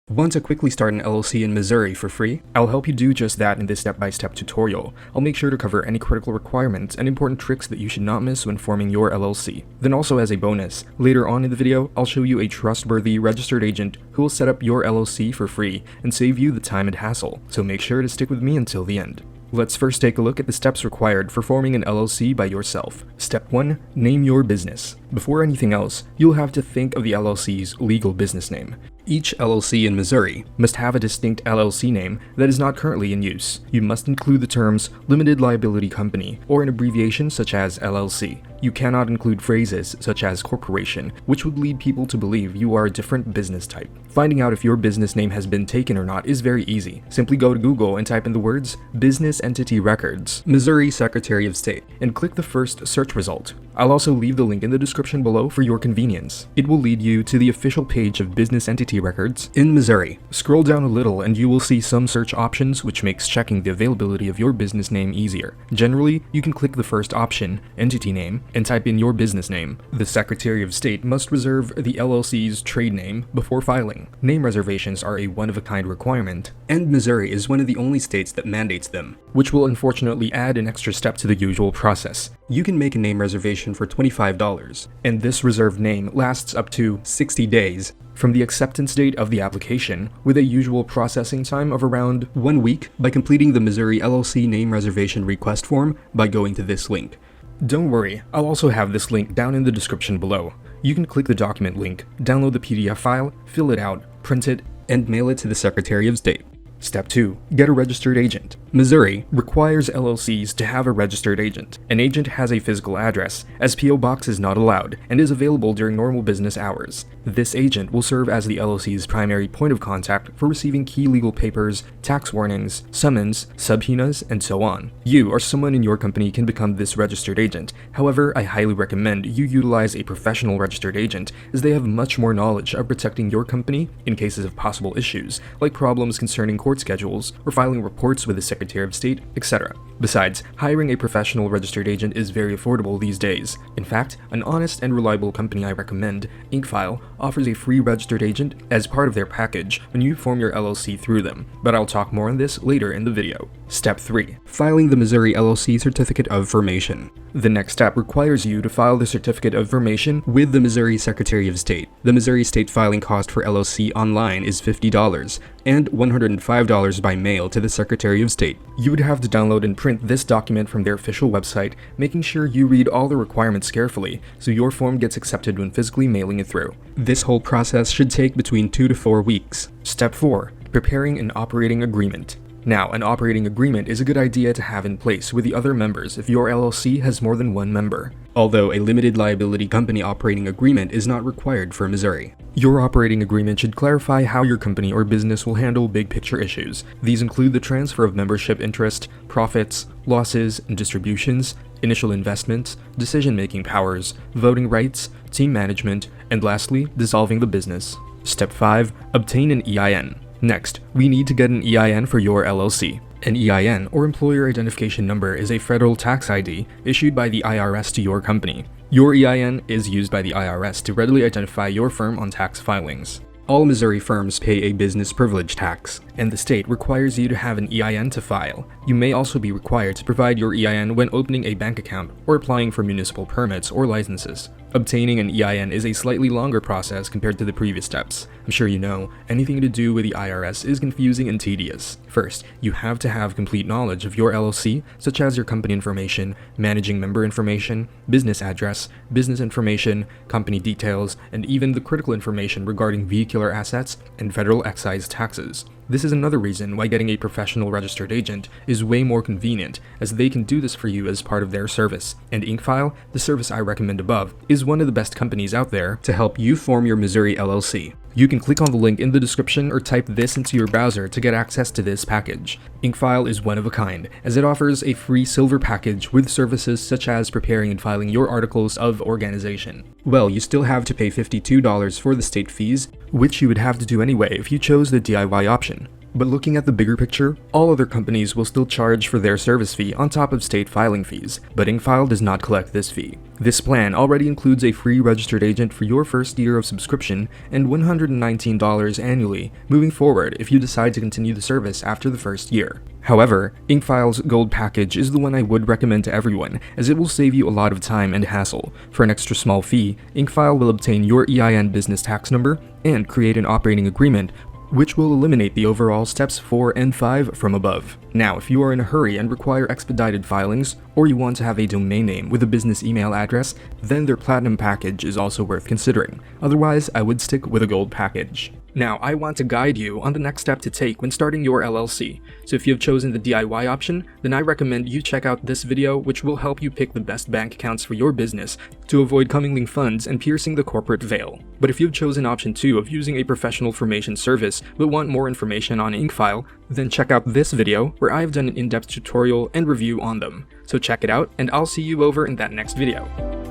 Want to quickly start an LLC in Missouri for free? I'll help you do just that in this step-by-step tutorial. I'll make sure to cover any critical requirements and important tricks that you should not miss when forming your LLC. Then also as a bonus, later on in the video, I'll show you a trustworthy registered agent who will set up your LLC for free and save you the time and hassle, so make sure to stick with me until the end. Let's first take a look at the steps required for forming an LLC by yourself. Step 1. Name your business. Before anything else, you'll have to think of the LLC's legal business name. Each LLC in Missouri must have a distinct LLC name that is not currently in use. You must include the terms limited liability company or an abbreviation such as LLC. You cannot include phrases such as corporation, which would lead people to believe you are a different business type. Finding out if your business name has been taken or not is very easy. Simply go to Google and type in the words Business Entity Records, Missouri Secretary of State, and click the first search result. I'll also leave the link in the description below for your convenience. It will lead you to the official page of Business Entity Records in Missouri. Scroll down a little and you will see some search options, which makes checking the availability of your business name easier. Generally, you can click the first option, Entity Name, and type in your business name. The Secretary of State must reserve the LLC's trade name before filing. Name reservations are a one-of-a-kind requirement, and Missouri is one of the only states that mandates them, which will unfortunately add an extra step to the usual process. You can make a name reservation for $25, and this reserved name lasts up to 60 days from the acceptance date of the application, with a usual processing time of around 1 week by completing the Missouri LLC name reservation request form by going to this link. Don't worry, I'll also have this link down in the description below. You can click the document link, download the PDF file, fill it out, print it, and mail it to the Secretary of State. Step 2. Get a registered agent. Missouri requires LLCs to have a registered agent. An agent has a physical address, as P.O. Box is not allowed, and is available during normal business hours. This agent will serve as the LLC's primary point of contact for receiving key legal papers, tax warnings, summons, subpoenas, and so on. You or someone in your company can become this registered agent. However, I highly recommend you utilize a professional registered agent, as they have much more knowledge of protecting your company in cases of possible issues, like problems concerning court schedules or filing reports with the Secretary of State, etc. Besides, hiring a professional registered agent is very affordable these days. In fact, an honest and reliable company I recommend, InkFile, offers a free registered agent as part of their package when you form your LLC through them, but I'll talk more on this later in the video. Step 3. Filing the Missouri LLC Certificate of Formation. The next step requires you to file the Certificate of Formation with the Missouri Secretary of State. The Missouri State filing cost for LLC online is $50 and $105 by mail to the Secretary of State. You would have to download and print this document from their official website, making sure you read all the requirements carefully so your form gets accepted when physically mailing it through. This whole process should take between 2 to 4 weeks. Step 4. Preparing an operating agreement. Now, an operating agreement is a good idea to have in place with the other members if your LLC has more than one member, although a limited liability company operating agreement is not required for Missouri. Your operating agreement should clarify how your company or business will handle big picture issues. These include the transfer of membership interest, profits, losses and distributions, initial investments, decision-making powers, voting rights, team management, and lastly, dissolving the business. Step 5. Obtain an EIN. Next, we need to get an EIN for your LLC. An EIN, or Employer Identification Number, is a federal tax ID issued by the IRS to your company. Your EIN is used by the IRS to readily identify your firm on tax filings. All Missouri firms pay a business privilege tax, and the state requires you to have an EIN to file. You may also be required to provide your EIN when opening a bank account or applying for municipal permits or licenses. Obtaining an EIN is a slightly longer process compared to the previous steps. I'm sure you know, anything to do with the IRS is confusing and tedious. First, you have to have complete knowledge of your LLC, such as your company information, managing member information, business address, business information, company details, and even the critical information regarding vehicular assets and federal excise taxes. This is another reason why getting a professional registered agent is way more convenient, as they can do this for you as part of their service. And InkFile, the service I recommend above, is one of the best companies out there to help you form your Missouri LLC. You can click on the link in the description or type this into your browser to get access to this package. InkFile is one of a kind, as it offers a free silver package with services such as preparing and filing your articles of organization. Well, you still have to pay $52 for the state fees, which you would have to do anyway if you chose the DIY option. But looking at the bigger picture, all other companies will still charge for their service fee on top of state filing fees, but InkFile does not collect this fee. This plan already includes a free registered agent for your first year of subscription and $119 annually moving forward if you decide to continue the service after the first year. However, InkFile's Gold package is the one I would recommend to everyone, as it will save you a lot of time and hassle. For an extra small fee, InkFile will obtain your EIN business tax number and create an operating agreement, which will eliminate the overall steps 4 and 5 from above. Now, if you are in a hurry and require expedited filings, or you want to have a domain name with a business email address, then their Platinum package is also worth considering. Otherwise, I would stick with a Gold package. Now, I want to guide you on the next step to take when starting your LLC. So if you have chosen the DIY option, then I recommend you check out this video, which will help you pick the best bank accounts for your business to avoid commingling funds and piercing the corporate veil. But if you've chosen option 2 of using a professional formation service but want more information on InkFile, then check out this video where I have done an in-depth tutorial and review on them. So check it out, and I'll see you over in that next video.